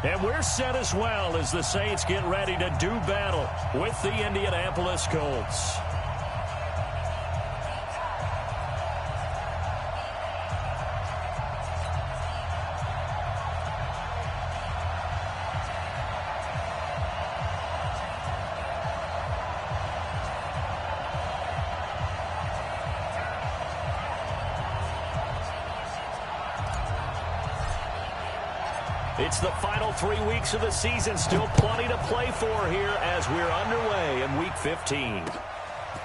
And we're set as well as the Saints get ready to do battle with the Indianapolis Colts. It's the final 3 weeks of the season. Still plenty to play for here as we're underway in Week 15.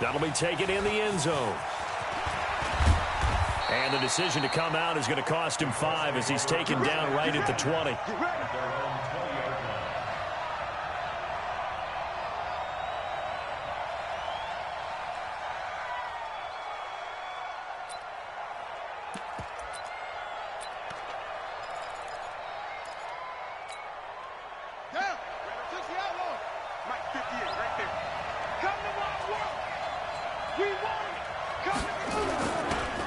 That'll be taken in the end zone. And the decision to come out is going to cost him 5 as he's taken down right at the 20.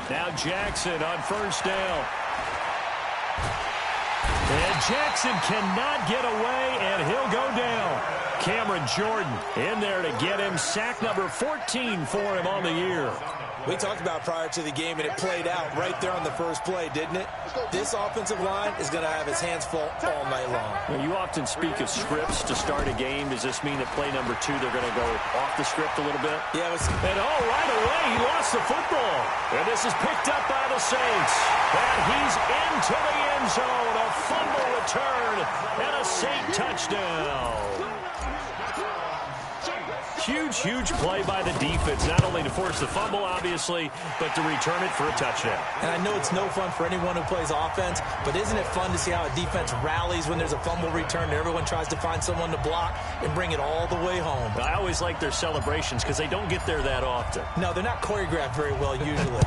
Now Jackson on first down. And Jackson cannot get away, and he'll go down. Cameron Jordan in there to get him. Sack number 14 for him on the year. We talked about prior to the game, and it played out right there on the first play, didn't it? This offensive line is going to have his hands full all night long. Well, you often speak of scripts to start a game. Does this mean that play number 2, they're going to go off the script a little bit? Yeah. And right away, he lost the football. And this is picked up by the Saints. And he's into the end zone. A fumble return and a Saint touchdown. Huge play by the defense, not only to force the fumble, obviously, but to return it for a touchdown. And I know it's no fun for anyone who plays offense, but isn't it fun to see how a defense rallies when there's a fumble return and everyone tries to find someone to block and bring it all the way home? I always like their celebrations because they don't get there that often. No, they're not choreographed very well usually.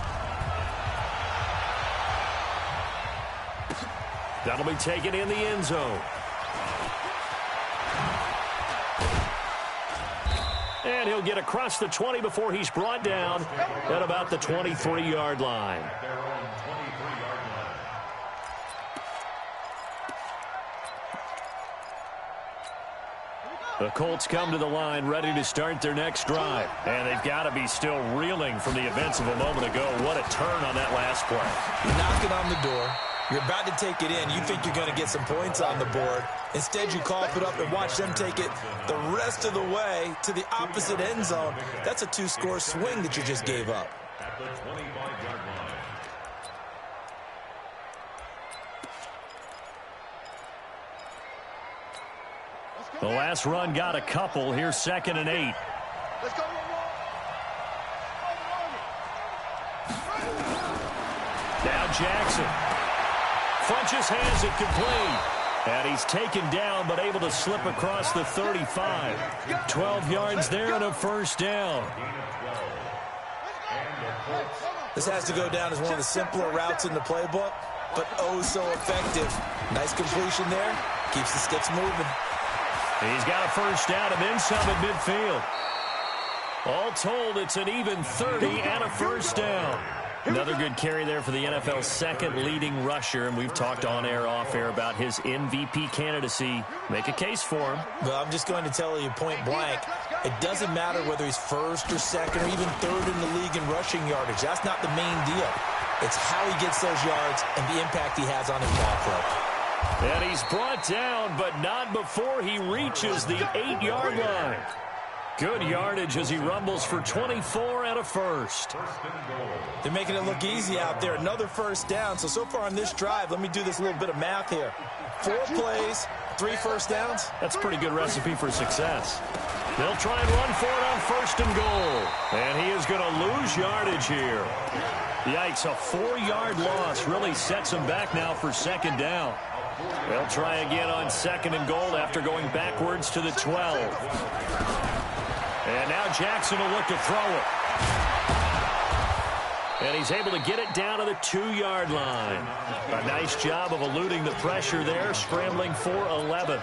That'll be taken in the end zone. And he'll get across the 20 before he's brought down at about the 23-yard line. The Colts come to the line ready to start their next drive. And they've got to be still reeling from the events of a moment ago. What a turn on that last play. You're knocking on the door. You're about to take it in. You think you're going to get some points on the board. Instead, you cough it up and watch them take it the rest of the way to the opposite end zone. That's a 2-score swing that you just gave up. The last run got a couple. Here's 2nd and 8. Let's go. Now Jackson. Funches has it complete. And he's taken down but able to slip across the 35. 12 yards there and a first down. This has to go down as one of the simpler routes in the playbook, but oh so effective. Nice completion there. Keeps the sticks moving. He's got a first down and then some at midfield. All told, it's an even 30 and a first down. Another good carry there for the NFL's second leading rusher, and we've talked on air, off air about his MVP candidacy. Make a case for him. Well, I'm just going to tell you point blank, it doesn't matter whether he's first or second or even third in the league in rushing yardage. That's not the main deal. It's how he gets those yards and the impact he has on his ball club. And he's brought down, but not before he reaches the 8-yard line. Good yardage as he rumbles for 24 and a first. They're making it look easy out there. Another first down. So far on this drive, let me do this little bit of math here. 4 plays, 3 first downs. That's a pretty good recipe for success. They'll try and run for it on 1st and goal. And he is going to lose yardage here. Yikes, a 4-yard loss really sets him back now for 2nd down. They'll try again on 2nd and goal after going backwards to the 12. And now Jackson will look to throw it. And he's able to get it down to the 2-yard line. A nice job of eluding the pressure there, scrambling for 11.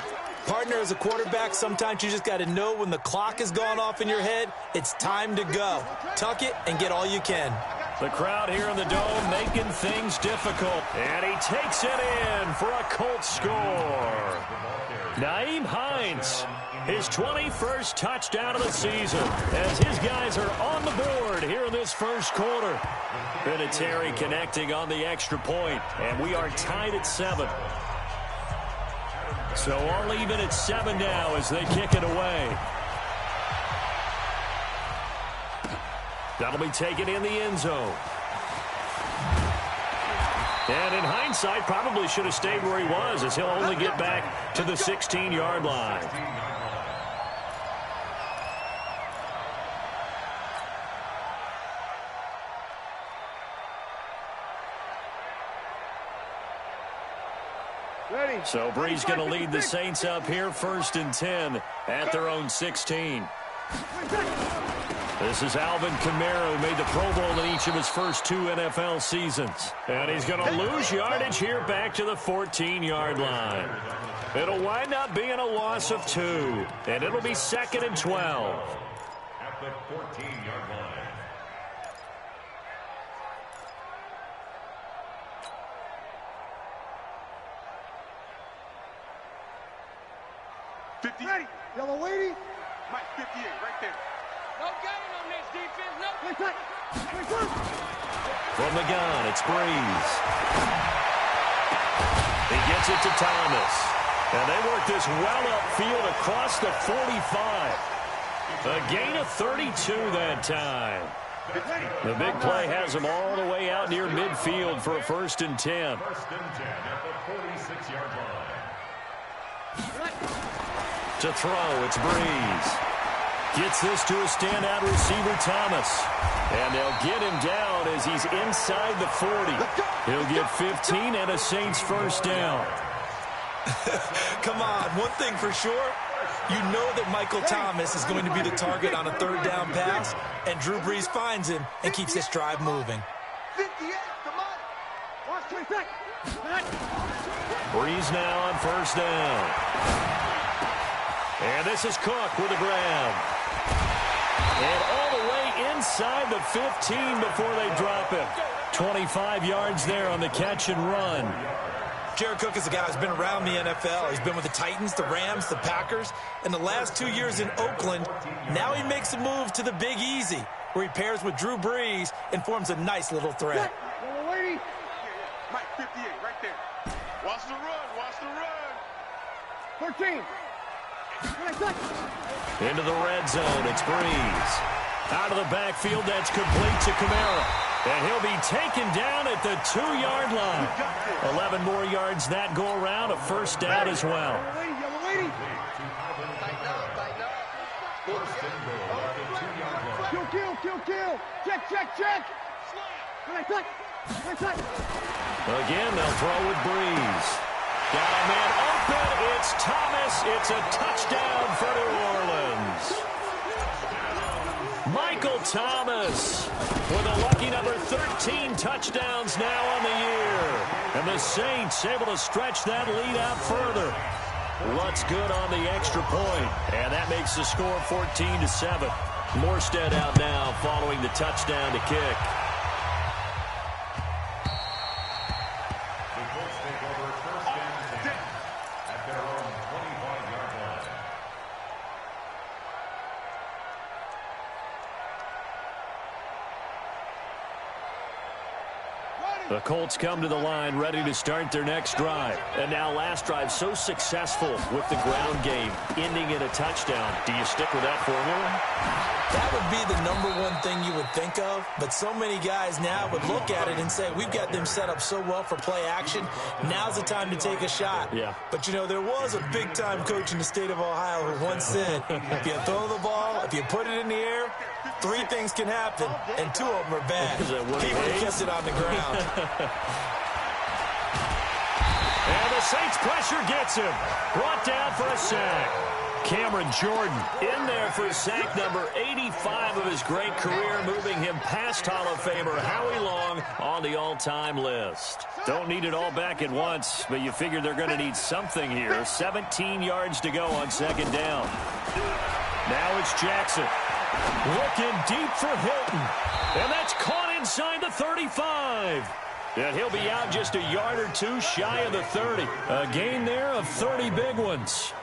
Partner, as a quarterback, sometimes you just got to know when the clock has gone off in your head, it's time to go. Tuck it and get all you can. The crowd here in the Dome making things difficult. And he takes it in for a Colts score. Nyheim Hines, his 21st touchdown of the season, as his guys are on the board here in this first quarter. Vinatieri connecting on the extra point, and we are tied at 7. So all even at 7 now as they kick it away. That'll be taken in the end zone. And in hindsight, probably should have stayed where he was, as he'll only get back to the 16-yard line. Ready. So Brees going to lead the Saints up here, 1st and 10 at their own 16. This is Alvin Kamara, who made the Pro Bowl in each of his first 2 NFL seasons. And he's going to lose yardage here back to the 14-yard line. It'll wind up being a loss of 2, and it'll be 2nd and 12. At the 14-yard line. Ready. Yellow lady. Mike 58, right there. No gain on this defense. No. From the gun, it's Brees. He gets it to Thomas. And they work this well upfield across the 45. A gain of 32 that time. The big play has him all the way out near midfield for a 1st and 10. 1st and 10 at the 46-yard line. To throw, it's Brees. Gets this to a standout receiver, Thomas. And they'll get him down as he's inside the 40. He'll get 15 and a Saints first down. Come on, one thing for sure, you know that Michael Thomas is going to be the target on a 3rd down pass, and Drew Brees finds him and keeps this drive moving. 58, come on. Watch 20 seconds. Brees now on 1st down. And this is Cook with a grab. And all the way inside the 15 before they drop him. 25 yards there on the catch and run. Jared Cook is a guy who's been around the NFL. He's been with the Titans, the Rams, the Packers, and the last 2 years in Oakland. Now he makes a move to the Big Easy, where he pairs with Drew Brees and forms a nice little threat. Yellow lady. Mike 58, right there. Watch the run, watch the run. 13. Into the red zone, it's Brees. Out of the backfield, that's complete to Kamara. And he'll be taken down at the 2-yard line. 11 more yards that go around, a 1st down as well. Yellow lady. Kill. Check. Again, they'll throw with Brees. Got a man open. It's Thomas. It's a touchdown for New Orleans. Michael Thomas with a lucky number 13 touchdowns now on the year. And the Saints able to stretch that lead out further. What's good on the extra point? And that makes the score 14-7. Morstead out now following the touchdown to kick. The Colts take over 1st and 10 at their own 25-yard line. The Colts come to the line ready to start their next drive. And now last drive so successful with the ground game, ending in a touchdown. Do you stick with that formula? That would be the #1 thing you would think of, but so many guys now would look at it and say, we've got them set up so well for play action, now's the time to take a shot. Yeah. But, you know, there was a big-time coach in the state of Ohio who once said, if you throw the ball, if you put it in the air, 3 things can happen, and 2 of them are bad. Is that Woody He would have Hayes? kept it on the ground. And the Saints pressure gets him. Brought down for a sack. Cameron Jordan in there for sack number 85 of his great career, moving him past Hall of Famer Howie Long on the all-time list. Don't need it all back at once, but you figure they're going to need something here. 17 yards to go on 2nd down. Now it's Jackson. Looking deep for Hilton. And that's caught inside the 35. And he'll be out just a yard or two shy of the 30. A gain there of 30 big ones.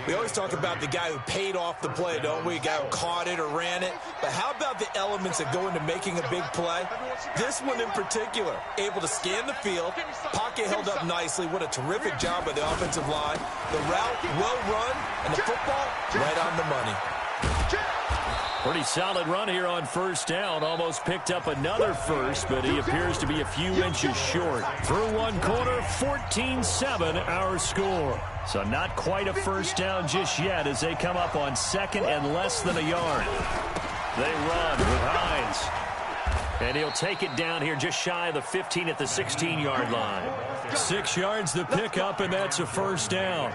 We always talk about the guy who paid off the play, don't we? A guy who caught it or ran it. But how about the elements that go into making a big play? This one in particular, able to scan the field, pocket held up nicely. What a terrific job by the offensive line. The route well run, and the football right on the money. Pretty solid run here on first down. Almost picked up another first, but he appears to be a few inches short. Through one quarter, 14-7 our score. So not quite a first down just yet as they come up on second and less than a yard. They run with Hines. And he'll take it down here just shy of the 15 at the 16-yard line. 6 yards the pickup, and that's a first down.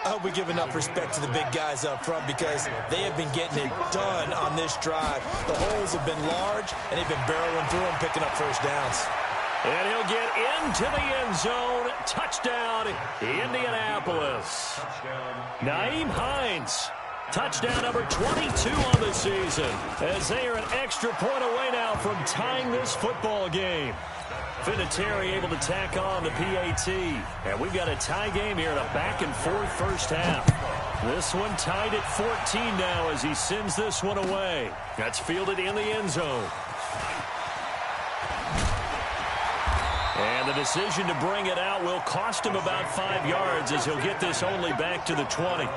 I hope we give enough respect to the big guys up front because they have been getting it done on this drive. The holes have been large, and they've been barreling through them, picking up first downs. And he'll get into the end zone. Touchdown, Indianapolis. Nyheim Hines. Touchdown number 22 on the season as they are an extra point away now from tying this football game. Vinatieri able to tack on the PAT. And we've got a tie game here in a back-and-forth first half. This one tied at 14 now as he sends this one away. That's fielded in the end zone. And the decision to bring it out will cost him about 5 yards as he'll get this only back to the 20.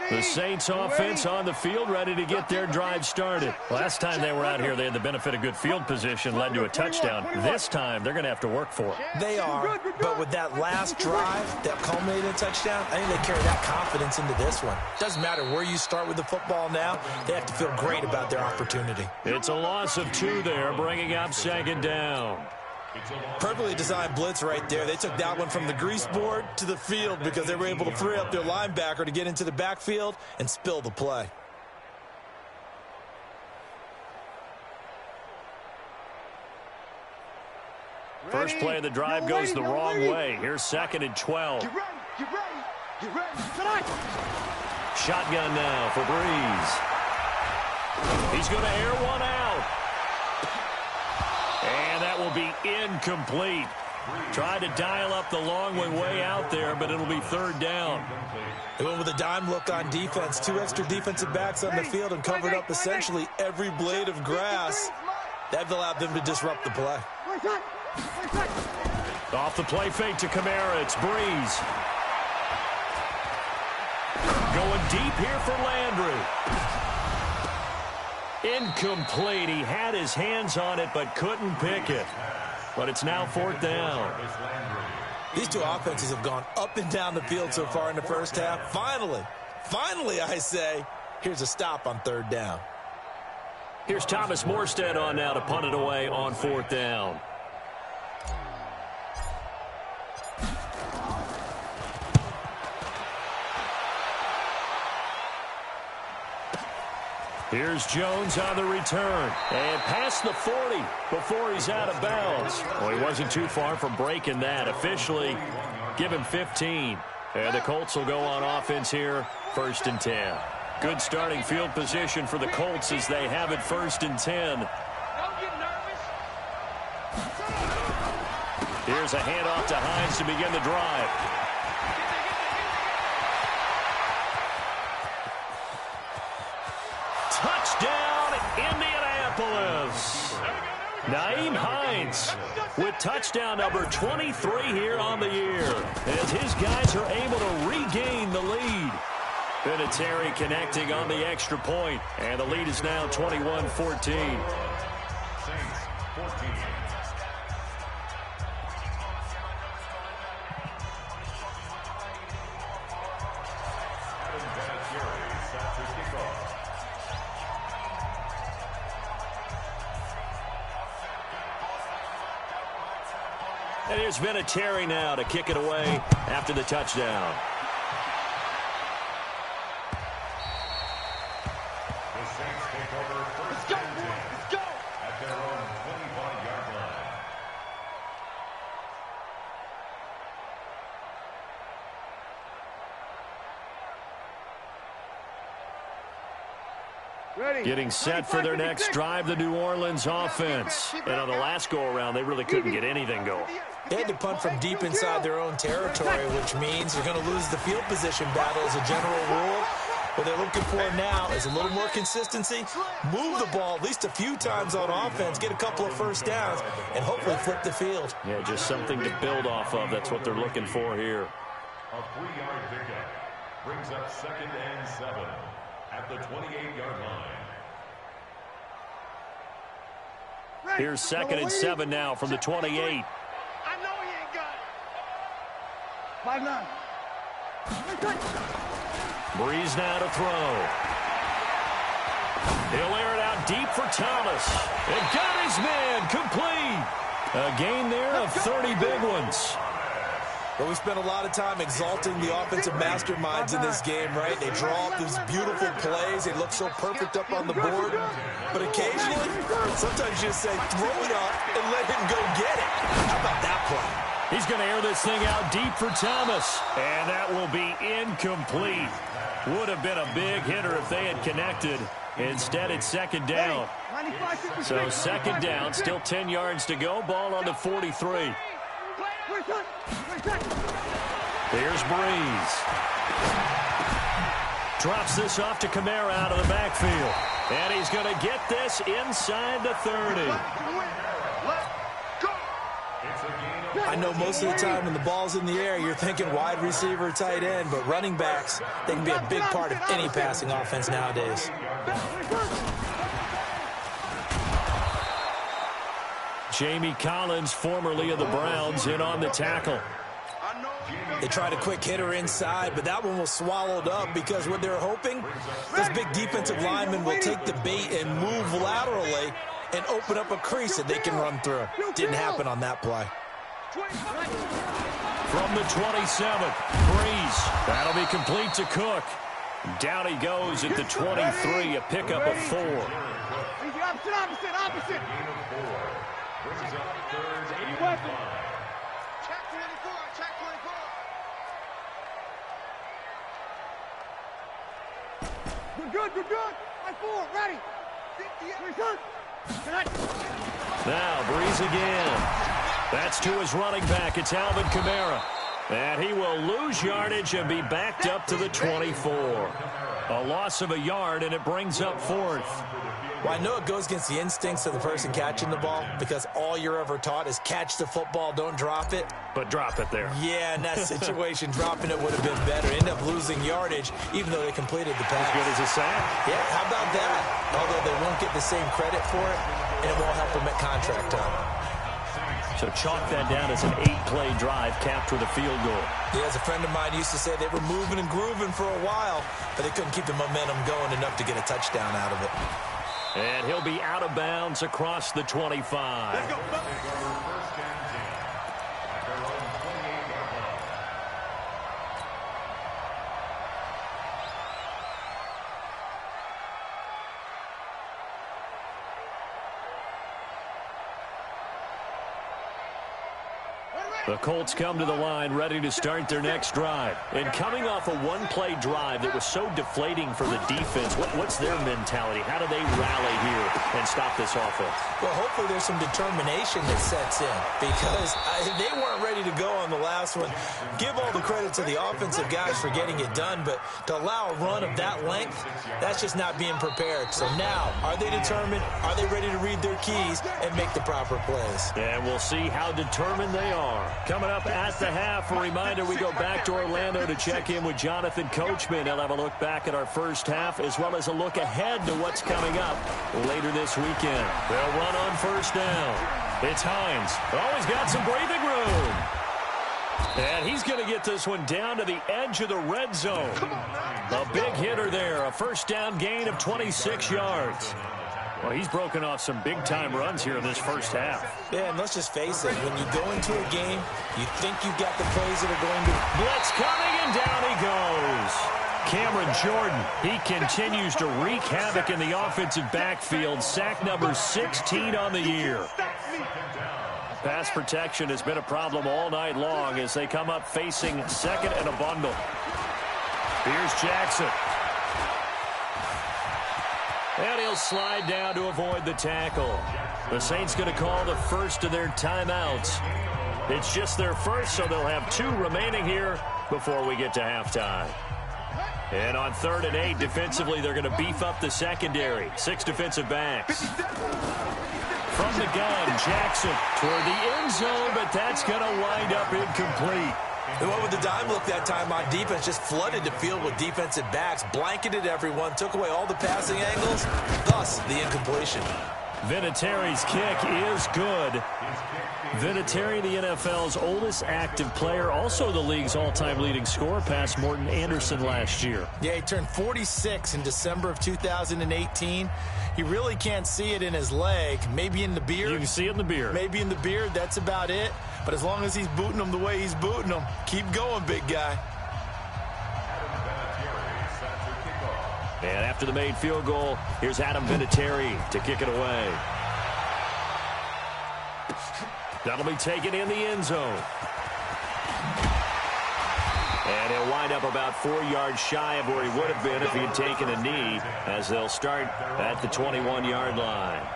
The Saints offense on the field, ready to get their drive started. Last time they were out here, they had the benefit of good field position, led to a touchdown. This time, they're going to have to work for it. They are, but with that last drive that culminated in a touchdown, I think they carry that confidence into this one. Doesn't matter where you start with the football now, they have to feel great about their opportunity. It's a loss of 2 there, bringing up second down. Perfectly designed blitz right there. They took that one from the grease board to the field because they were able to free up their linebacker to get into the backfield and spill the play. First play of the drive goes the wrong way. Here's second and 12. Get ready. Tonight. Shotgun now for Breeze. He's going to air one out. And that will be incomplete. Tried to dial up the long way out there, but it'll be third down. They went with a dime look on defense. 2 extra defensive backs on the field and covered up essentially every blade of grass. That allowed them to disrupt the play. Off the play fake to Kamara. It's Breeze. Going deep here for Landry. Incomplete. He had his hands on it but couldn't pick it. But it's now fourth down. These two offenses have gone up and down the field so far in the first half. Finally, I say, here's a stop on third down. Here's Thomas Morstead on now to punt it away on fourth down. Here's Jones on the return. And past the 40 before he's out of bounds. Well, he wasn't too far from breaking that. Officially, give him 15. And the Colts will go on offense here, first and 10. Good starting field position for the Colts as they have it first and 10. Don't get nervous. Here's a handoff to Hines to begin the drive. Touchdown, Indianapolis. Nyheim Hines with touchdown number 23 here on the year as his guys are able to regain the lead. Vinatieri connecting on the extra point, and the lead is now 21-14. And here's Vinatieri now to kick it away after the touchdown. The Saints take over first and 10 at their own 25-yard line. Getting set for their next drive, the New Orleans offense. And on the last go-around, they really couldn't get anything going. They had to punt from deep inside their own territory, which means they're going to lose the field position battle as a general rule. What they're looking for now is a little more consistency, move the ball at least a few times on offense, get a couple of first downs, and hopefully flip the field. Yeah, just something to build off of. That's what they're looking for here. A 3-yard pickup brings up 2nd and 7 at the 28-yard line. Here's 2nd and 7 now from the 28. I know he ain't got it. 5-9. Breeze now to throw. He'll air it out deep for Thomas. And got his man complete. A gain there of 30 big ones. Well, we spent a lot of time exalting the offensive masterminds in this game, right? They draw up these beautiful plays. They look so perfect up on the board. But occasionally, sometimes you just say, throw it up and let him go get it. How about that play? He's going to air this thing out deep for Thomas. And that will be incomplete. Would have been a big hitter if they had connected. Instead, it's 2nd down. So 2nd down, still 10 yards to go. Ball on the 43. Here's Breeze. Drops this off to Kamara out of the backfield. And he's going to get this inside the 30. I know most of the time when the ball's in the air, you're thinking wide receiver, tight end, but running backs, they can be a big part of any passing offense nowadays. Jamie Collins, formerly of the Browns, in on the tackle. They tried a quick hitter inside, but that one was swallowed up because what they're hoping, those big defensive linemen will take the bait and move laterally and open up a crease that they can run through. Didn't happen on that play. From the 27th, Breeze. That'll be complete to Cook. Down he goes at the 23, a pickup of 4. Opposite. Brings up 3rd and 5. Check 24. Good. 4, ready. Now Breeze again. That's to his running back. It's Alvin Kamara. And he will lose yardage and be backed up to the 24. A loss of a yard, and it brings up 4th. Well, I know it goes against the instincts of the person catching the ball because all you're ever taught is catch the football, don't drop it. But drop it there. Yeah, in that situation, dropping it would have been better. End up losing yardage, even though they completed the pass. As good as a sack. Yeah, how about that? Although they won't get the same credit for it, and it won't help them at contract time. So chalk that down as an 8-play drive capped with a field goal. Yeah, as a friend of mine used to say, they were moving and grooving for a while, but they couldn't keep the momentum going enough to get a touchdown out of it. And he'll be out of bounds across the 25. First and 10 at their own 28-yard line. The Colts come to the line ready to start their next drive. And coming off a one-play drive that was so deflating for the defense, what's their mentality? How do they rally here and stop this offense? Well, hopefully there's some determination that sets in because they weren't ready to go on the last one. Give all the credit to the offensive guys for getting it done, but to allow a run of that length, that's just not being prepared. So now, are they determined? Are they ready to read their keys and make the proper plays? And we'll see how determined they are. Coming up at the half, a reminder, we go back to Orlando to check in with Jonathan Coachman. He'll have a look back at our first half as well as a look ahead to what's coming up later this weekend. They'll run on first down. It's Hines. Always got some breathing room. And he's going to get this one down to the edge of the red zone. A big hitter there. A first down gain of 26 yards. Well, he's broken off some big-time runs here in this first half. Yeah, and let's just face it. When you go into a game, you think you've got the plays that are going to... Blitz coming, and down he goes. Cameron Jordan, he continues to wreak havoc in the offensive backfield. Sack number 16 on the year. Pass protection has been a problem all night long as they come up facing second and a bundle. Here's Jackson. And he'll slide down to avoid the tackle. The Saints going to call the first of their timeouts. It's just their first, so they'll have 2 remaining here before we get to halftime. And on 3rd and 8, defensively, they're going to beef up the secondary. 6 defensive backs. From the gun, Jackson toward the end zone, but that's going to wind up incomplete. They went with the dime look that time on defense, just flooded the field with defensive backs, blanketed everyone, took away all the passing angles, thus the incompletion. Vinatieri's kick is good. Vinatieri, the NFL's oldest active player, also the league's all-time leading scorer, past Morton Anderson last year. Yeah, he turned 46 in December of 2018. He really can't see it in his leg, maybe in the beard. You can see it in the beard. Maybe in the beard, that's about it. But as long as he's booting them the way he's booting them, keep going, big guy. And after the made field goal, here's Adam Vinatieri to kick it away. That'll be taken in the end zone. And he'll wind up about 4 yards shy of where he would have been if he had taken a knee, as they'll start at the 21-yard line.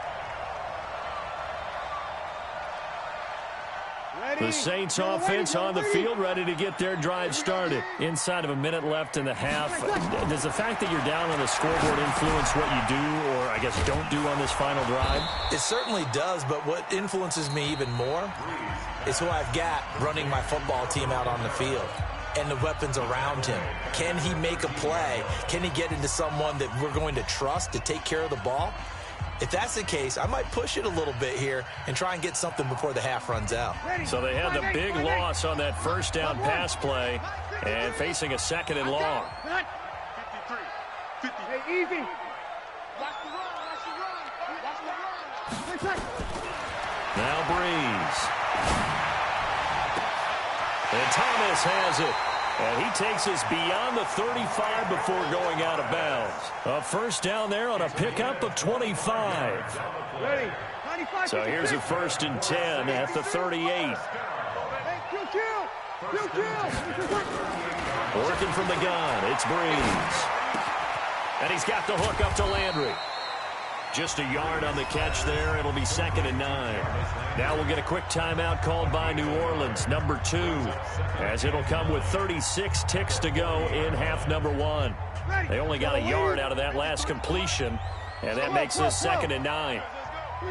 The Saints offense on the field, ready to get their drive started. Inside of a minute left in the half. Does the fact that you're down on the scoreboard influence what you do, or I guess don't do on this final drive? It certainly does, but what influences me even more is who I've got running my football team out on the field and the weapons around him. Can he make a play? Can he get into someone that we're going to trust to take care of the ball? If that's the case, I might push it a little bit here and try and get something before the half runs out. So they had the big loss on that first down pass play and facing a 2nd and long. 53, 50. Hey, easy. Watch the run, watch the run, watch the run. Now Breeze. And Thomas has it. And he takes us beyond the 35 before going out of bounds. A first down there on a pickup of 25. Ready. So here's a 1st and 10 at the 38. Working from the gun, it's Breeze. And he's got the hook up to Landry. Just a yard on the catch there. It'll be 2nd and 9. Now we'll get a quick timeout called by New Orleans, number 2, as it'll come with 36 ticks to go in half number 1. They only got a yard out of that last completion, and that makes this 2nd and 9.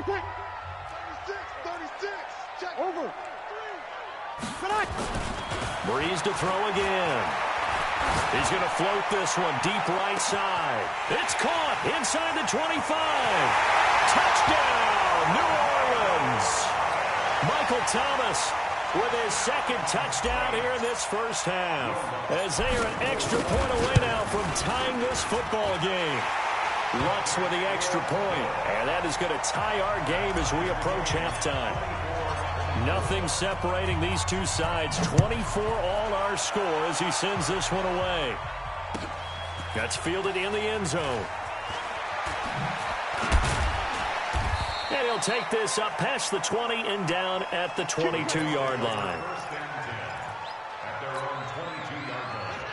36. Over. Breeze to throw again. He's going to float this one deep right side. It's caught inside the 25. Touchdown, New Orleans. Michael Thomas with his 2nd touchdown here in this first half, as they are an extra point away now from tying this football game. Lutz with the extra point, and that is going to tie our game as we approach halftime. Nothing separating these two sides. 24 all our score as he sends this one away. That's fielded in the end zone. And he'll take this up past the 20 and down at the 22-yard line.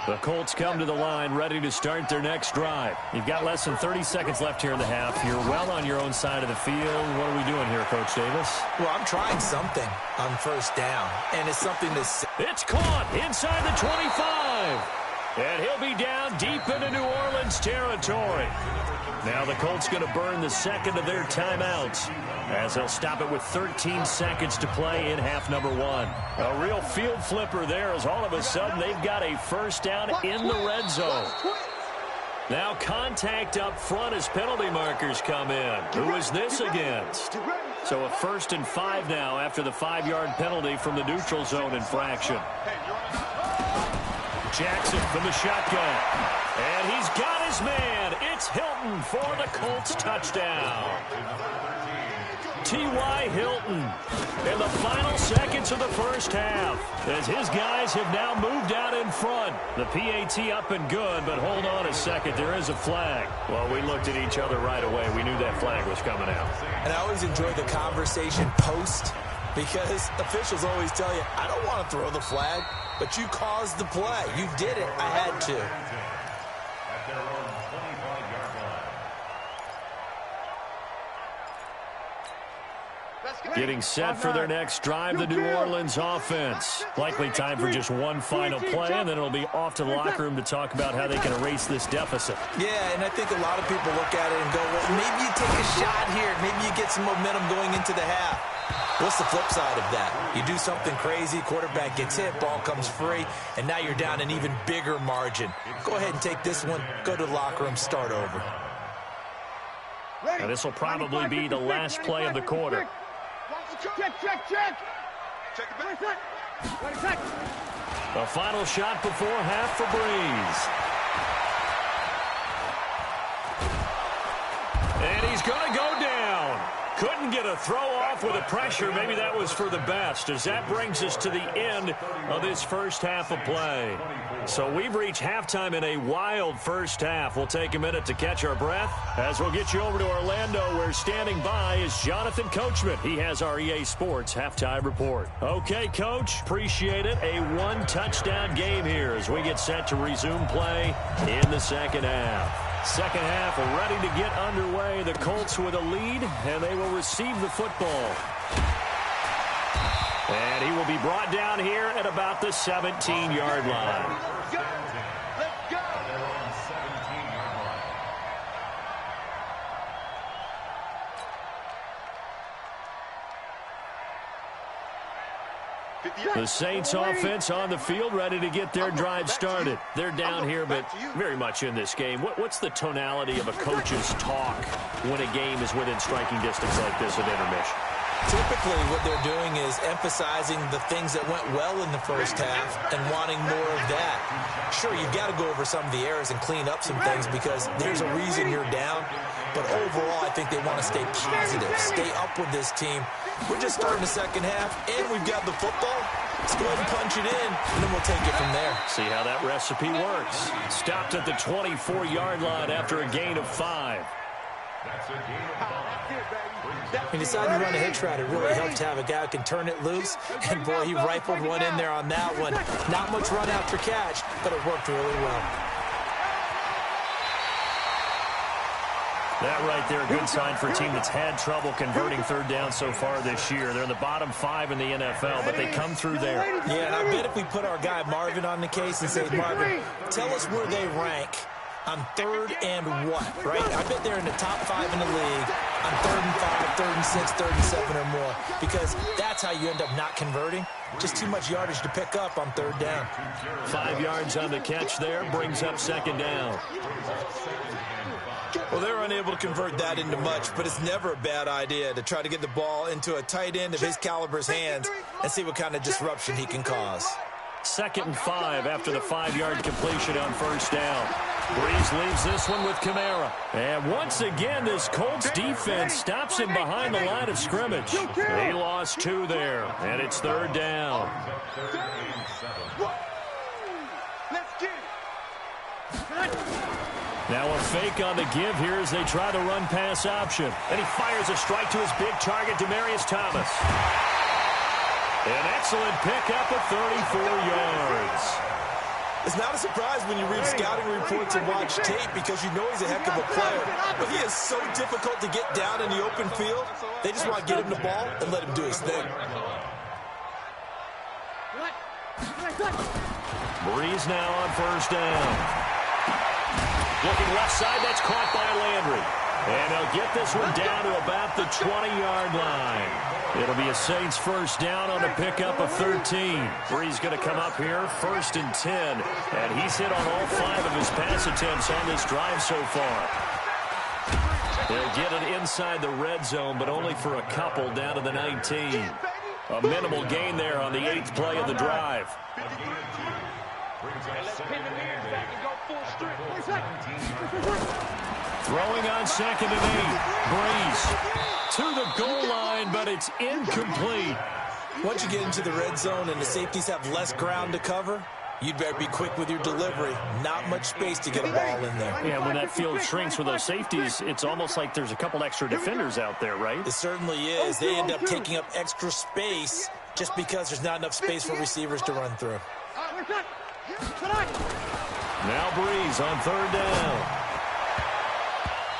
The Colts come to the line ready to start their next drive. You've got less than 30 seconds left here in the half. You're well on your own side of the field. What are we doing here, Coach Davis? Well, I'm trying something on first down, and it's something that's... It's caught inside the 25. And he'll be down deep into New Orleans territory. Now the Colts going to burn the 2nd of their timeouts, as they'll stop it with 13 seconds to play in half number 1. A real field flipper there, as all of a sudden they've got a first down in the red zone. Now contact up front as penalty markers come in. Who is this against? So a 1st and 5 now after the 5-yard penalty from the neutral zone infraction. Jackson from the shotgun. And he's got his man. It's Hilton for the Colts touchdown. T.Y. Hilton in the final seconds of the first half, as his guys have now moved out in front. The PAT up and good, but hold on a second. There is a flag. Well, we looked at each other right away. We knew that flag was coming out. And I always enjoy the conversation post, because officials always tell you, I don't want to throw the flag, but you caused the play. You did it. I had to. Getting set for their next drive, the New Orleans offense. Likely time for just one final play, and then it'll be off to the locker room to talk about how they can erase this deficit. Yeah, and I think a lot of people look at it and go, well, maybe you take a shot here. Maybe you get some momentum going into the half. What's the flip side of that? You do something crazy, quarterback gets hit, ball comes free, and now you're down an even bigger margin. Go ahead and take this one, go to the locker room, start over. Now this will probably be the last play of the quarter. Check. Check it back. A final shot before half for Breeze. And he's going to go down. Couldn't get a throw off with the pressure. Maybe that was for the best, as that brings us to the end of this first half of play. So we've reached halftime in a wild first half. We'll take a minute to catch our breath as we'll get you over to Orlando, where standing by is Jonathan Coachman. He has our EA Sports halftime report. Okay, Coach, appreciate it. A one-touchdown game here as we get set to resume play in the second half. Second half ready to get underway. The Colts with a lead, and they will receive the football. And he will be brought down here at about the 17-yard line. Let's go. The Saints offense on the field, ready to get their drive started. They're down here, but very much in this game. What's the tonality of a coach's talk when a game is within striking distance like this at intermission? Typically, what they're doing is emphasizing the things that went well in the first half and wanting more of that. Sure, you've got to go over some of the errors and clean up some things because there's a reason you're down. But overall, I think they want to stay positive, stay up with this team. We're just starting the second half, and we've got the football. Let's go ahead and punch it in, and then we'll take it from there. See how that recipe works. Stopped at the 24-yard line after a gain of 5. When you decide to run a hitch route, it really helps to have a guy who can turn it loose. And, boy, he rifled one in there on that one. Not much run after catch, but it worked really well. That right there, a good sign for a team that's had trouble converting third down so far this year. They're in the bottom 5 in the NFL, but they come through there. Yeah, and I bet if we put our guy Marvin on the case and say, Marvin, tell us where they rank on third and what, right? I bet they're in the top 5 in the league on third and 5, third and 6, third and 7 or more, because that's how you end up not converting. Just too much yardage to pick up on third down. 5 yards on the catch there, brings up second down. Well, they're unable to convert that into much, but it's never a bad idea to try to get the ball into a tight end of his caliber's hands and see what kind of disruption he can cause. 2nd and 5 after the 5-yard completion on first down. Breeze leaves this one with Kamara. And once again, this Colts defense stops him behind the line of scrimmage. They lost 2 there, and it's third down. Now a fake on the give here as they try the run-pass option. And he fires a strike to his big target, Demaryius Thomas. An excellent pickup of 34 yards. It's not a surprise when you read scouting reports and watch tape because you know he's a heck of a player. But he is so difficult to get down in the open field. They just want to get him the ball and let him do his thing. Breeze now on first down. Looking left side, that's caught by Landry. And they'll get this one down to about the 20-yard line. It'll be a Saints first down on a pickup of 13. Breeze going to come up here, 1st and 10. And he's hit on all 5 of his pass attempts on this drive so far. They'll get it inside the red zone, but only for a couple down to the 19. A minimal gain there on the 8th play of the drive. Throwing on 2nd and 8. Breeze to the goal line, but it's incomplete. Once you get into the red zone and the safeties have less ground to cover, you'd better be quick with your delivery. Not much space to get a ball in there. Yeah, when that field shrinks with those safeties, it's almost like there's a couple extra defenders out there, right? It certainly is. They end up taking up extra space just because there's not enough space for receivers to run through. Now Breeze on third down.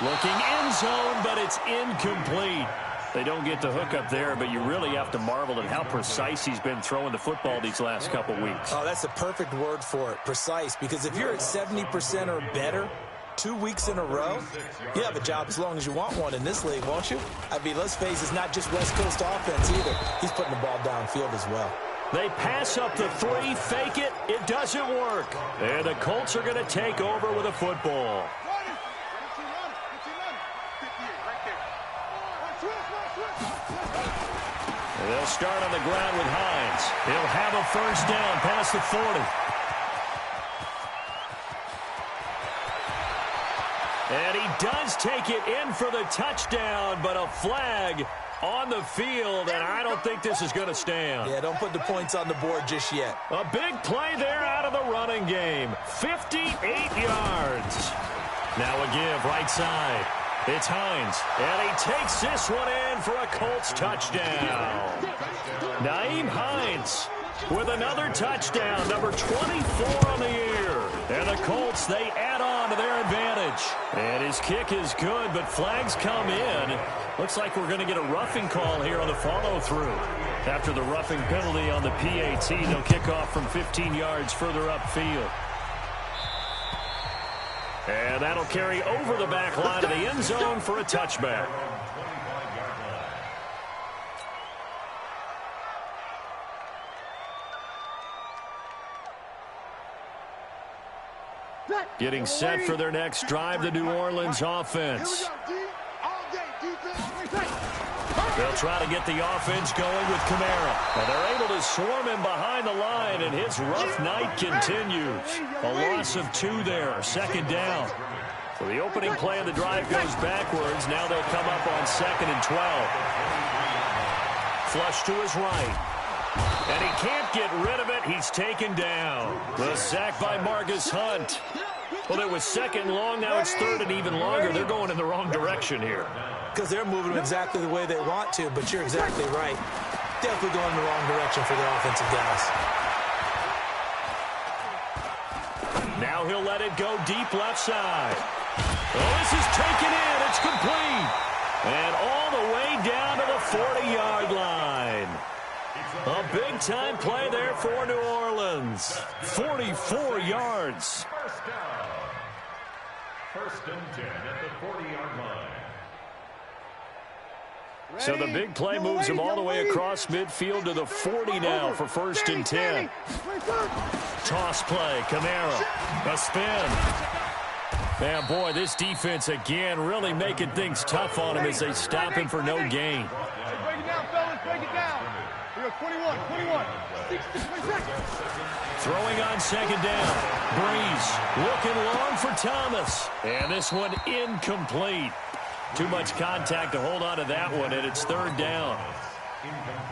Looking end zone, but it's incomplete. They don't get the hook up there, but you really have to marvel at how precise he's been throwing the football these last couple weeks. Oh, that's the perfect word for it, precise, because if you're at 70% or better 2 weeks in a row, you have a job as long as you want one in this league, won't you? I mean, let's face it, it's not just West Coast offense either. He's putting the ball downfield as well. They pass up the 3, fake it. It doesn't work. And the Colts are going to take over with a football. And they'll start on the ground with Hines. He'll have a first down past the 40. And he does take it in for the touchdown, but a flag on the field, and I don't think this is going to stand. Yeah, don't put the points on the board just yet. A big play there out of the running game. 58 yards. Now a give right side. It's Hines, and he takes this one in for a Colts touchdown. Nyheim Hines with another touchdown, number 24 on the year. And the Colts, they add on to their advantage. And his kick is good, but flags come in. Looks like we're going to get a roughing call here on the follow-through. After the roughing penalty on the PAT, they'll kick off from 15 yards further upfield. And that'll carry over the back line of the end zone for a touchback. Getting set for their next drive, the New Orleans offense. They'll try to get the offense going with Kamara. And they're able to swarm him behind the line, and his rough night continues. A loss of 2 there, second down. So the opening play of the drive goes backwards. Now they'll come up on 2nd and 12. Flush to his right. And he can't get rid of it. He's taken down. The sack by Marcus Hunt. Well, it was 2nd and long. Now it's 3rd and even longer. They're going in the wrong direction here. Because they're moving exactly the way they want to, but you're exactly right. Definitely going in the wrong direction for their offensive guys. Now he'll let it go deep left side. Oh, this is taken in. It's complete. And all the way down to the 40-yard line. A big-time play there for New Orleans. 44 yards. First and 10 at the 40-yard line. So the big play moves him all the way across midfield to the 40 now for 1st and 10. Toss play, Kamara. A spin. Man, boy, this defense again really making things tough on him as they stop him for no gain. Break it down, fellas. Break it down. We got 21. 60. Throwing on 2nd down. Breeze looking long for Thomas. And this one incomplete. Too much contact to hold on to that one, and it's 3rd down.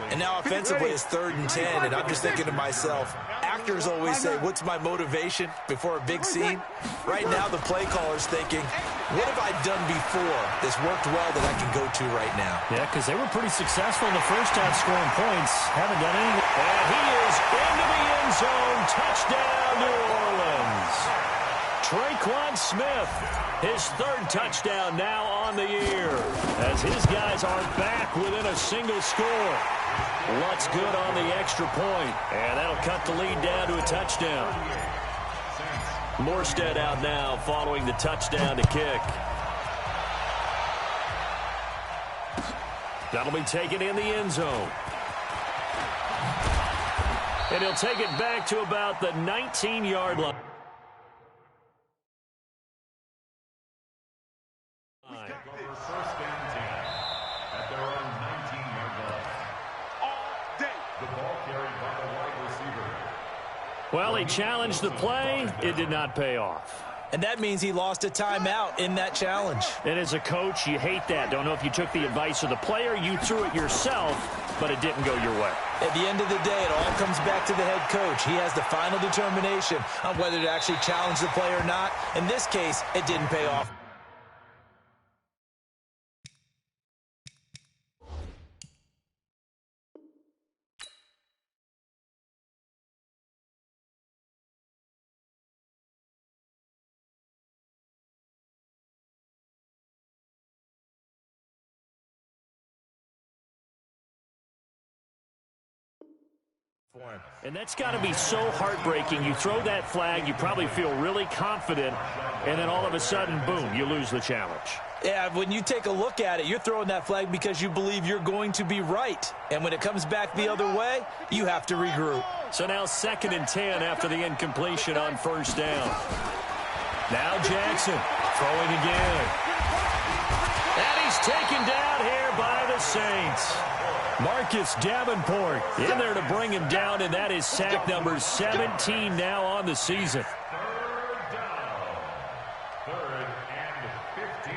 And now offensively it's 3rd and 10, and I'm just thinking to myself, actors always say, what's my motivation before a big scene? Right now the play caller's thinking, what have I done before that's worked well that I can go to right now? Yeah, because they were pretty successful in the first half scoring points. Haven't done anything. And he is into the end zone. Touchdown, New Orleans. Traquan Smith, his 3rd touchdown now on the year, as his guys are back within a single score. Lutz good on the extra point, and that'll cut the lead down to a touchdown. Morstead out now following the touchdown to kick. That'll be taken in the end zone. And he'll take it back to about the 19-yard line. First and 10 at their own 19-yard line. All day. The ball carried by the wide receiver. Well, he challenged the play. It did not pay off. And that means he lost a timeout in that challenge. And as a coach, you hate that. Don't know if you took the advice of the player, you threw it yourself, but it didn't go your way. At the end of the day, it all comes back to the head coach. He has the final determination on whether to actually challenge the play or not. In this case, it didn't pay off. And that's got to be so heartbreaking. You throw that flag, you probably feel really confident, and then all of a sudden, boom, you lose the challenge. Yeah, when you take a look at it, you're throwing that flag because you believe you're going to be right. And when it comes back the other way, you have to regroup. So now 2nd and 10 after the incompletion on 1st down. Now Jackson throwing again. And he's taken down here by the Saints. Marcus Davenport in there to bring him down, and that is sack number 17 now on the season. 3rd down. 3rd and 15.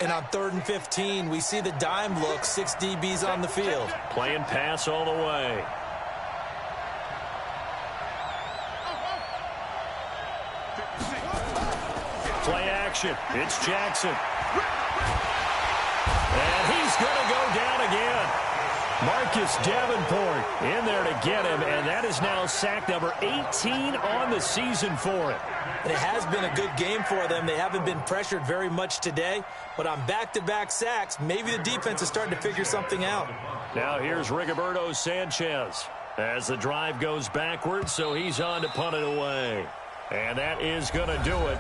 And on 3rd and 15, we see the dime look, 6 DBs on the field. Playing pass all the way. Play action. It's Jackson. And he's going to go down again. Marcus Davenport in there to get him, and that is now sack number 18 on the season for him. And it has been a good game for them. They haven't been pressured very much today, but on back-to-back sacks, maybe the defense is starting to figure something out. Now here's Rigoberto Sanchez as the drive goes backwards, so he's on to punt it away. And that is going to do it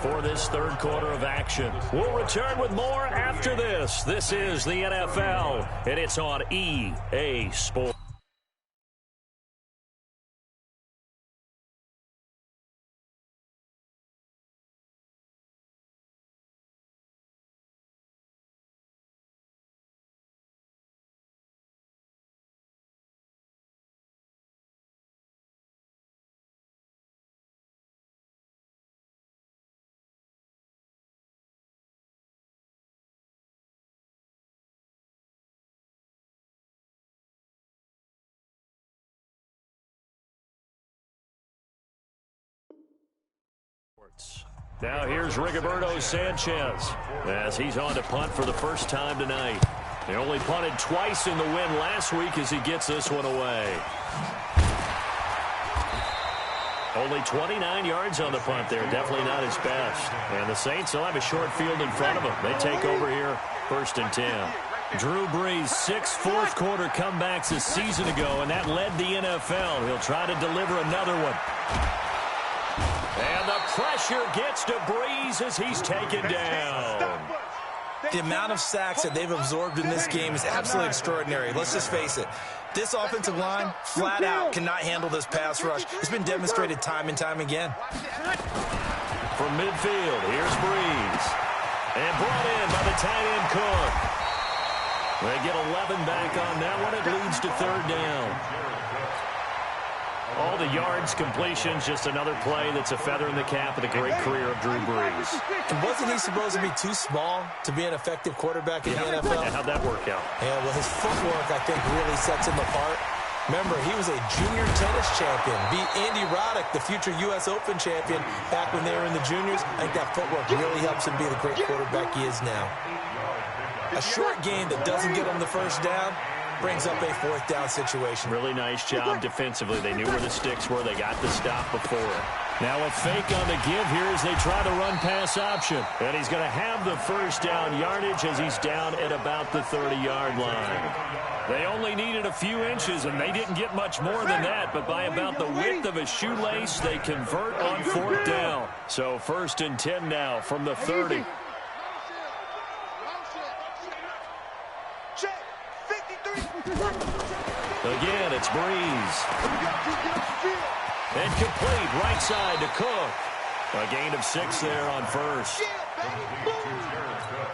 for this 3rd quarter of action. We'll return with more after this. This is the NFL, and it's on EA Sports. Now here's Rigoberto Sanchez as he's on to punt for the first time tonight. He only punted twice in the win last week as he gets this one away. Only 29 yards on the punt there. Definitely not his best. And the Saints will have a short field in front of them. They take over here 1st and 10. Drew Brees, 6 fourth-quarter comebacks a season ago, and that led the NFL. He'll try to deliver another one. And the pressure gets to Brees as he's taken down. The amount of sacks that they've absorbed in this game is absolutely extraordinary. Let's just face it. This offensive line, flat out, cannot handle this pass rush. It's been demonstrated time and time again. From midfield, here's Brees. And brought in by the tight end Cook. They get 11 back on that one. It leads to 3rd down. All the yards, completions, just another play that's a feather in the cap of the great career of Drew Brees. And wasn't he supposed to be too small to be an effective quarterback in the NFL? How'd that work out? Yeah, well, his footwork, I think, really sets him apart. Remember, he was a junior tennis champion. Beat Andy Roddick, the future U.S. Open champion, back when they were in the juniors. I think that footwork really helps him be the great quarterback he is now. A short game that doesn't get him the first down brings up a 4th down situation. Really nice job defensively. They knew where the sticks were. They got the stop before it. Now a fake on the give here as they try the run-pass option. And he's going to have the first down yardage as he's down at about the 30-yard line. They only needed a few inches, and they didn't get much more than that. But by about the width of a shoelace, they convert on 4th down. So 1st and 10 now from the 30. Again, it's Brees. And complete right side to Cook. A gain of 6 there on 1st.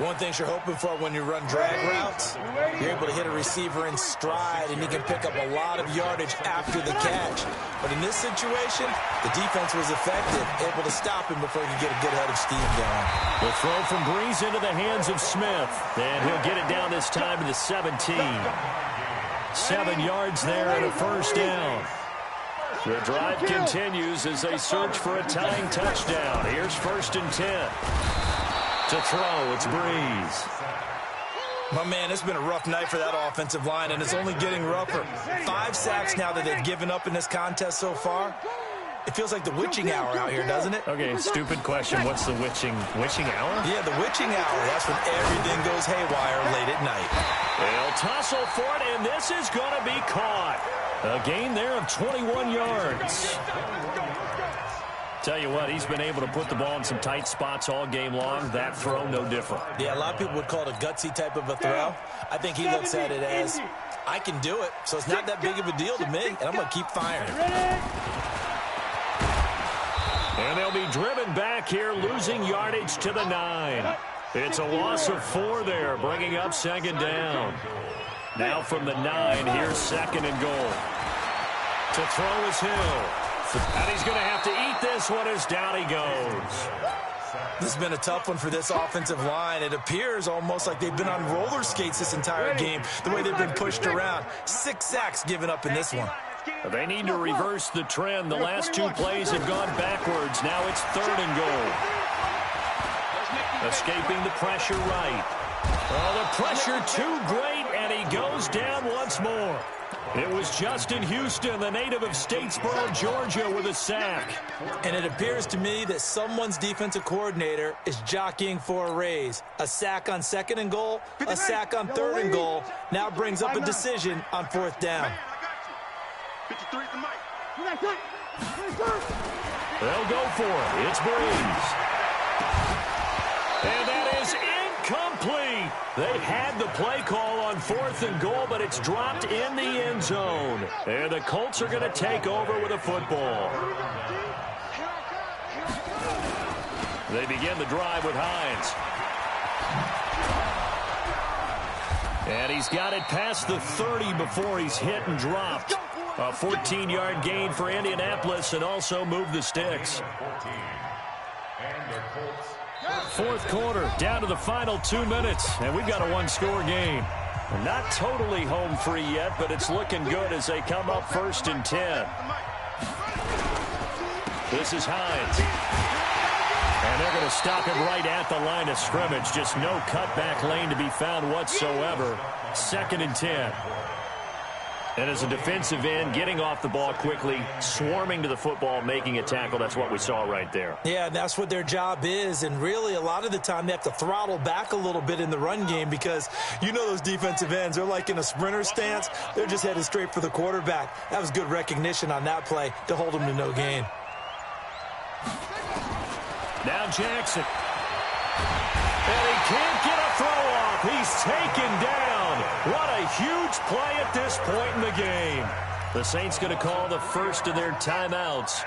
One thing you're hoping for when you run drag routes, you're able to hit a receiver in stride, and he can pick up a lot of yardage after the catch. But in this situation, the defense was effective, able to stop him before he could get a good head of steam going. The throw from Brees into the hands of Smith. And he'll get it down this time to the 17. 7 yards there and a first down. The drive continues as they search for a tying touchdown. Here's 1st and 10. To throw, it's Brees. My man, it's been a rough night for that offensive line, and it's only getting rougher. 5 sacks now that they've given up in this contest so far. It feels like the witching hour out here, doesn't it? Okay, stupid question. What's the witching hour? Yeah, the witching hour. That's when everything goes haywire late at night. They'll tussle for it, and this is going to be caught. A gain there of 21 yards. Tell you what, he's been able to put the ball in some tight spots all game long. That throw, no different. Yeah, a lot of people would call it a gutsy type of a throw. I think he looks at it as, I can do it, so it's not that big of a deal to me, and I'm going to keep firing. And they'll be driven back here, losing yardage to the 9. It's a loss of 4 there, bringing up second down. Now from the 9, here's second and goal. To throw is Hill. And he's going to have to eat this one as down he goes. This has been a tough one for this offensive line. It appears almost like they've been on roller skates this entire game, the way they've been pushed around. 6 sacks given up in this one. They need to reverse the trend. The last 2 plays have gone backwards. Now it's third and goal. Escaping the pressure right. Oh, the pressure too great, and he goes down once more. It was Justin Houston, the native of Statesboro, Georgia, with a sack. And it appears to me that someone's defensive coordinator is jockeying for a raise. A sack on second and goal, a sack on third and goal. Now brings up a decision on fourth down. 53 the mic. They'll go for it. It's Breeze. And that is incomplete. They had the play call on fourth and goal, but it's dropped in the end zone. And the Colts are going to take over with a football. They begin the drive with Hines. And he's got it past the 30 before he's hit and dropped. A 14-yard gain for Indianapolis and also moved the sticks. Fourth quarter, down to the final 2 minutes, and we've got a one-score game. Not totally home free yet, but it's looking good as they come up first and 10. This is Hines. And they're going to stop him right at the line of scrimmage. Just no cutback lane to be found whatsoever. Second and 10. And as a defensive end, getting off the ball quickly, swarming to the football, making a tackle, that's what we saw right there. Yeah, that's what their job is. And really, a lot of the time, they have to throttle back a little bit in the run game because you know those defensive ends, they're like in a sprinter stance. They're just headed straight for the quarterback. That was good recognition on that play to hold them to no gain. Now Jackson. And he can't get a throw off. He's taken down. What a huge play at this point in the game. The Saints going to call the first of their timeouts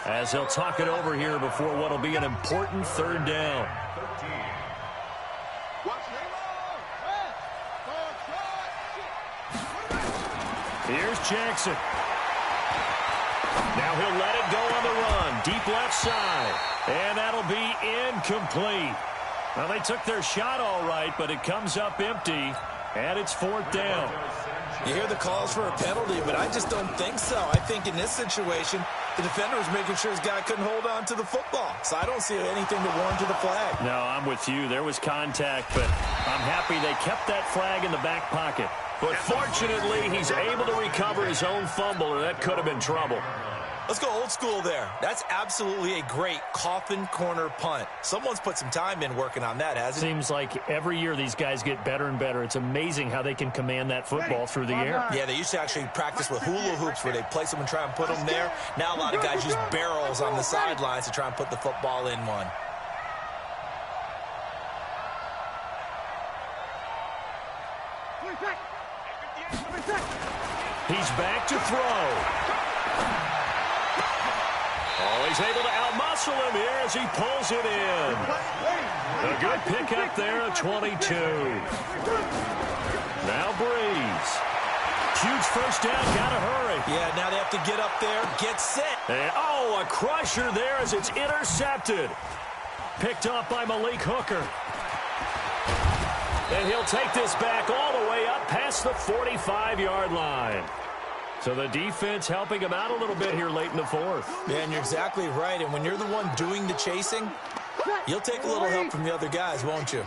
as they'll talk it over here before what will be an important third down. Here's Jackson. Now he'll let it go on the run. Deep left side. And that'll be incomplete. Well, they took their shot all right, but it comes up empty. And it's fourth down. You hear the calls for a penalty, but I just don't think so. I think in this situation, the defender was making sure his guy couldn't hold on to the football. So I don't see anything to warrant to the flag. No, I'm with you. There was contact, but I'm happy they kept that flag in the back pocket. But fortunately, he's able to recover his own fumble, or that could have been trouble. Let's go old school there. That's absolutely a great coffin corner punt. Someone's put some time in working on that, hasn't it? Seems like every year these guys get better and better. It's amazing how they can command that football through the air. Yeah, they used to actually practice with hula hoops where they place them and try and put them there. Now a lot of guys use barrels on the sidelines to try and put the football in one. He's back to throw. Oh, he's able to outmuscle him here as he pulls it in. A good pickup there at 22. Now Breeze. Huge first down, gotta hurry. Yeah, now they have to get up there, get set. And, oh, a crusher there as it's intercepted. Picked up by Malik Hooker. And he'll take this back all the way up past the 45-yard line. So the defense helping him out a little bit here late in the fourth. Yeah, and you're exactly right. And when you're the one doing the chasing, you'll take a little help from the other guys, won't you?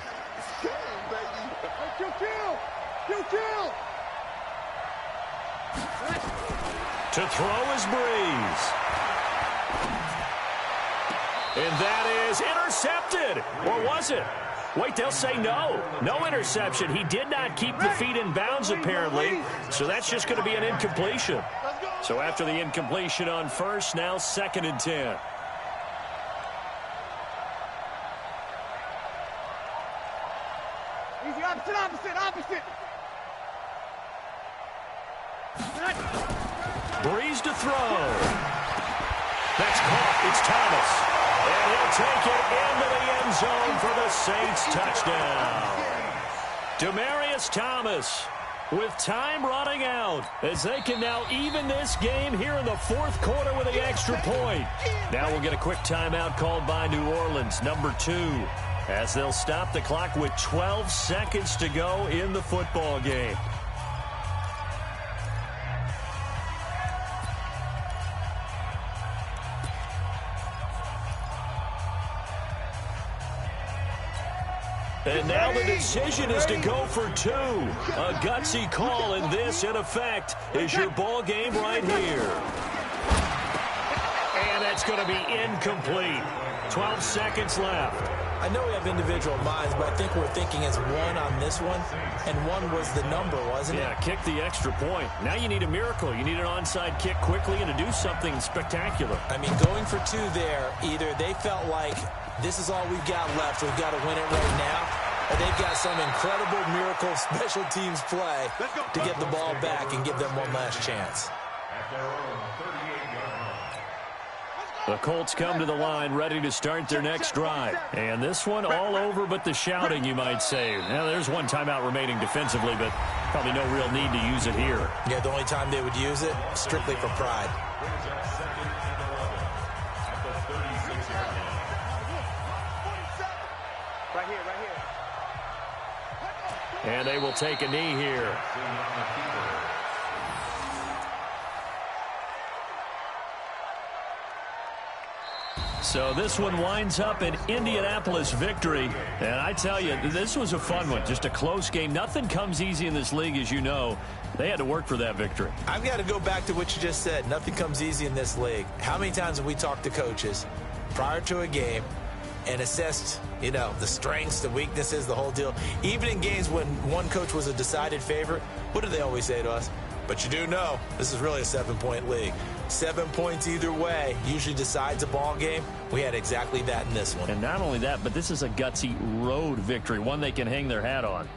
To throw is Breeze. And that is intercepted. Or was it? Wait, they'll say no. No interception. He did not keep the feet in bounds, apparently. So that's just going to be an incompletion. So after the incompletion on first, now 2nd and 10. Easy, opposite. Breeze to throw. That's caught. It's Thomas. And he'll take it into the end zone for the Saints touchdown. Demaryius Thomas with time running out as they can now even this game here in the 4th quarter with the extra point. Now we'll get a quick timeout called by New Orleans, number 2, as they'll stop the clock with 12 seconds to go in the football game. And now the decision is to go for 2. A gutsy call, and this, in effect, is your ball game right here. And that's going to be incomplete. 12 seconds left. I know we have individual minds, but I think we're thinking it's 1 on this one, and 1 was the number, wasn't it? Yeah, kick the extra point. Now you need a miracle. You need an onside kick quickly and to do something spectacular. I mean, going for 2 there, either they felt like this is all we've got left, we've got to win it right now, or they've got some incredible miracle special teams play to get the ball back and give them one last chance. The Colts come to the line ready to start their next drive. And this one all over but the shouting, you might say. Now, there's one timeout remaining defensively, but probably no real need to use it here. Yeah, the only time they would use it, strictly for pride. Right here. And they will take a knee here. So this one winds up an Indianapolis victory. And I tell you, this was a fun one. Just a close game. Nothing comes easy in this league, as you know. They had to work for that victory. I've got to go back to what you just said. Nothing comes easy in this league. How many times have we talked to coaches prior to a game and assessed, you know, the strengths, the weaknesses, the whole deal? Even in games when one coach was a decided favorite, what do they always say to us? But you do know this is really a 7-point league. 7 points either way usually decides a ball game. We had exactly that in this one. And not only that, but this is a gutsy road victory, one they can hang their hat on.